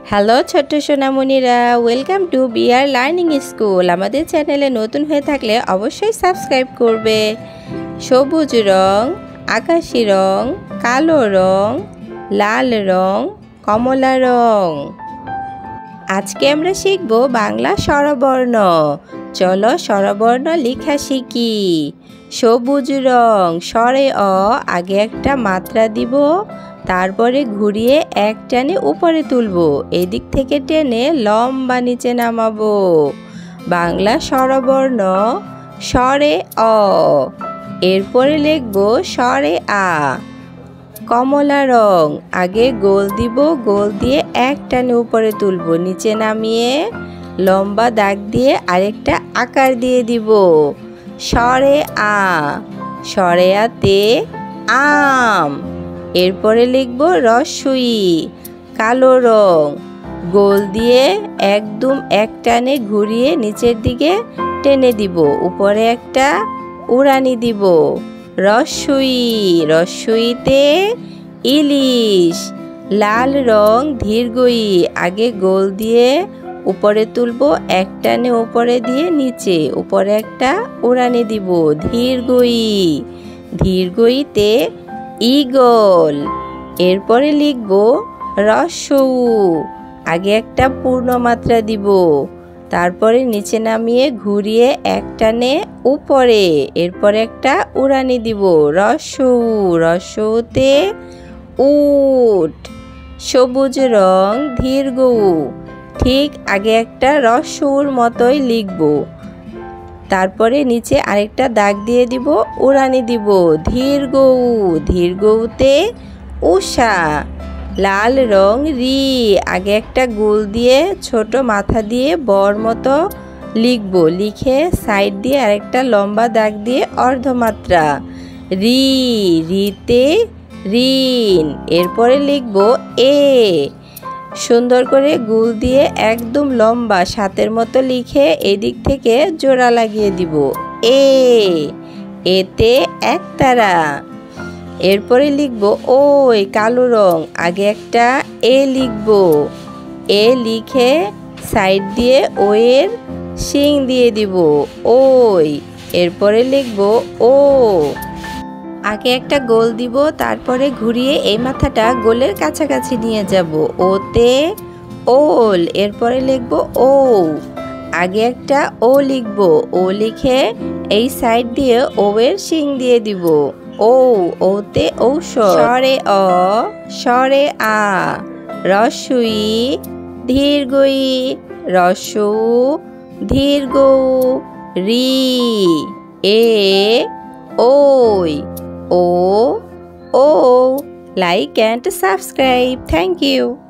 Hello ছোট্ট সোনামণিরা, welcome to BR learning school. আমাদের চ্যানেলে নতুন হয়ে থাকলে অবশ্যই সাবস্ক্রাইব করবে। সবুজ রং, আকাশি রং, কালো রং, লাল রং, কমলা রং। আজকে আমরা শিখব বাংলা স্বরবর্ণ। চলো স্বরবর্ণ লেখা শিখি। সবুজ রং, স্বরে অ আগে একটা মাত্রা দিব, তারপরে ঘুরিয়ে এক টানে উপরে তুলব, এদিক থেকে টেনে লম্বা নিচে নামাবো। বাংলা স্বরবর্ণ স্বরে অ। এরপরে লিখব স্বরে আ। কমলা রং, আগে গোল দিব, গোল দিয়ে এক টানে উপরে তুলব, নিচে নামিয়ে লম্বা দাগ দিয়ে আরেকটা আকার দিয়ে দিব। স্বরে আ। স্বরে আতে আম। এরপরে লিখব রস্বই। কালো রং, গোল দিয়ে একদম এক টানে ঘুরিয়ে নিচের দিকে টেনে দিব, উপরে একটা উড়ানি দিব। রস্বই। রস্বইতে ইলিশ। লাল রং দীর্ঘই, আগে গোল দিয়ে উপরে তুলব, এক টানে উপরে দিয়ে নিচে, উপরে একটা উড়ানি দিব। দীর্ঘই। দীর্ঘইতে ঈগল। এরপরে লিখব রস্যউ। আগে একটা পূর্ণ মাত্রা দিব, তারপরে নিচে নামিয়ে ঘুরিয়ে এক টানে উপরে, এরপরে একটা উড়ানি দিব। রস্যউ। রস্যউতে উট। সবুজ রং দীর্ঘ উ, ঠিক আগে একটা রস্যউর মতোই লিখব, তারপরে নিচে আরেকটা দাগ দিয়ে দিব, উড়ানি দিব। দীর্ঘ উ। দীর্ঘউতে উষা। লাল রং রি, আগে একটা গোল দিয়ে ছোট মাথা দিয়ে বর মতো লিখব, লিখে সাইড দিয়ে আরেকটা লম্বা দাগ দিয়ে অর্ধমাত্রা। রি। রিতে ঋণ। এরপরে লিখব এ। সুন্দর করে গোল দিয়ে একদম লম্বা সাতের মতো লিখে এদিক থেকে জোড়া লাগিয়ে দিব। এ। এতে একতারা। এরপরে লিখব ওই। কালো রং, আগে একটা এ লিখব, এ লিখে সাইড দিয়ে ও এর শিং দিয়ে দিব। ওই। এরপরে লিখব ও। আগে একটা গোল দিব, তারপরে ঘুরিয়ে এই মাথাটা গোলের কাছাকাছি নিয়ে যাব। ওতে ওল। এরপরে লিখব ও। আগে একটা ও লিখব, ও লিখে এই সাইড দিয়ে ও এর শিং দিয়ে দিব। ও। ওতে ঔষধ। স্বরে অ। স্বরে আ। রস্বই দীর্ঘই। রস্যউ দীর্ঘ রি। এ ওই। ও ও। Like and subscribe. Thank you.